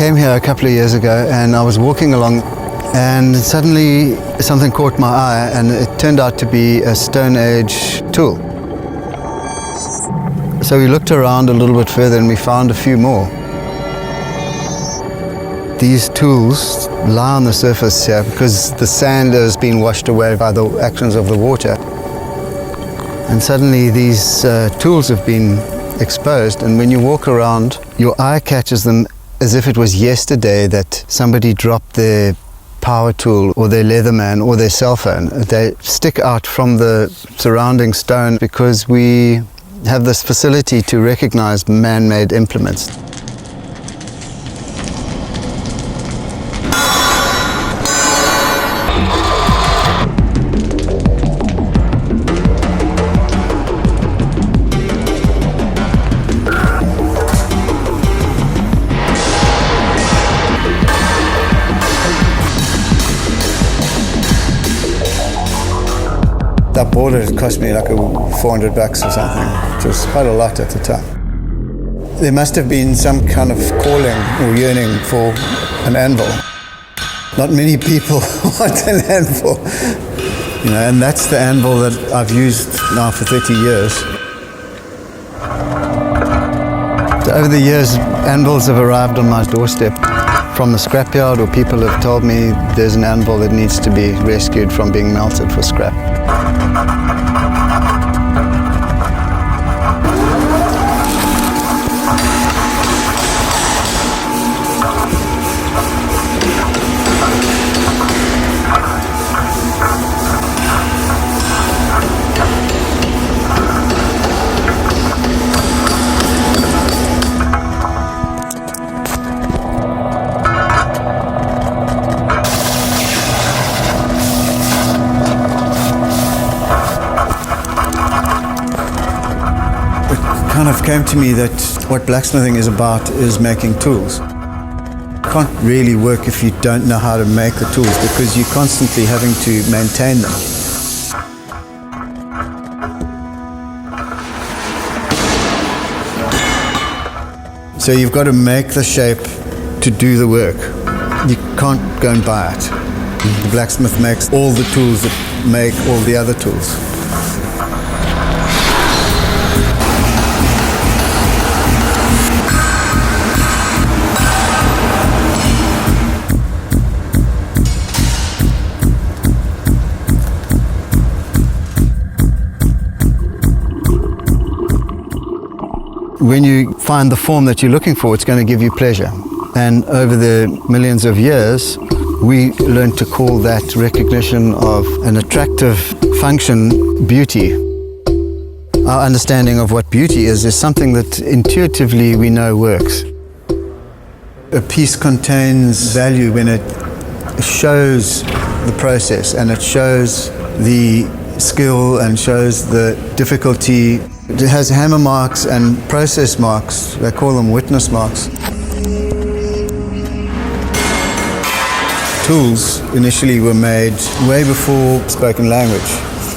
came here a couple of years ago and I was walking along and suddenly something caught my eye and it turned out to be a Stone Age tool. So we looked around a little bit further and we found a few more. These tools lie on the surface here because the sand has been washed away by the actions of the water. And suddenly these tools have been exposed, and when you walk around, your eye catches them as if it was yesterday that somebody dropped their power tool or their Leatherman or their cell phone. They stick out from the surrounding stone because we have this facility to recognize man-made implements. That board had cost me like $400 or something, which was quite a lot at the time. There must have been some kind of calling or yearning for an anvil. Not many people want an anvil, and that's the anvil that I've used now for 30 years. So over the years, anvils have arrived on my doorstep from the scrapyard, or people have told me there's an anvil that needs to be rescued from being melted for scrap. Kind of came to me that what blacksmithing is about is making tools. It can't really work if you don't know how to make the tools because you're constantly having to maintain them. So you've got to make the shape to do the work. You can't go and buy it. The blacksmith makes all the tools that make all the other tools. When you find the form that you're looking for, it's going to give you pleasure. And over the millions of years, we learned to call that recognition of an attractive function beauty. Our understanding of what beauty is something that intuitively we know works. A piece contains value when it shows the process and it shows the skill and shows the difficulty. It has hammer marks and process marks. They call them witness marks. Tools initially were made way before spoken language.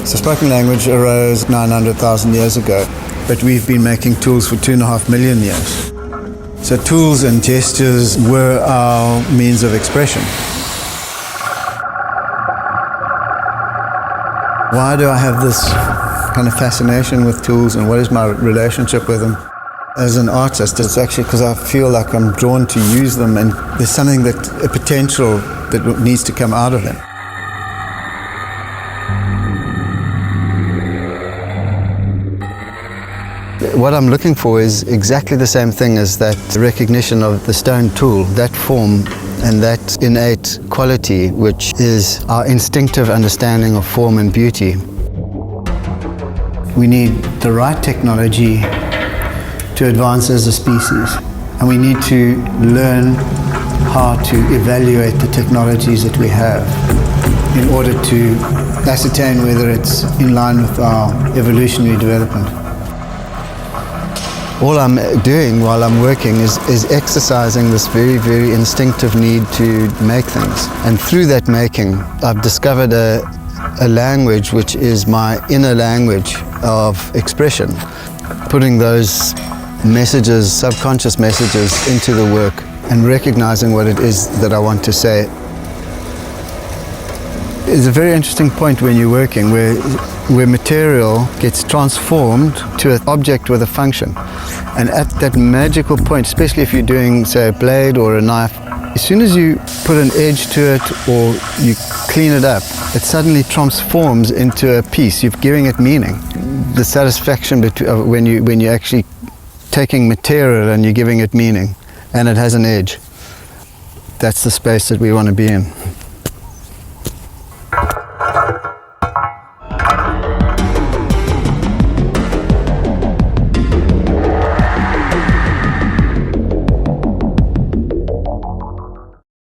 So spoken language arose 900,000 years ago, but we've been making tools for 2.5 million years. So tools and gestures were our means of expression. Why do I have this kind of fascination with tools, and what is my relationship with them? As an artist, it's actually because I feel like I'm drawn to use them, and there's something a potential that needs to come out of them. What I'm looking for is exactly the same thing as that recognition of the stone tool, that form and that innate quality, which is our instinctive understanding of form and beauty. We need the right technology to advance as a species, and we need to learn how to evaluate the technologies that we have in order to ascertain whether it's in line with our evolutionary development. All I'm doing while I'm working is exercising this very, very instinctive need to make things. And through that making, I've discovered a language which is my inner language of expression. Putting those messages, subconscious messages, into the work and recognizing what it is that I want to say. It's a very interesting point when you're working where material gets transformed to an object with a function. And at that magical point, especially if you're doing, say, a blade or a knife, as soon as you put an edge to it or you clean it up, it suddenly transforms into a piece. You're giving it meaning. The satisfaction when you're actually taking material and you're giving it meaning, and it has an edge. That's the space that we want to be in.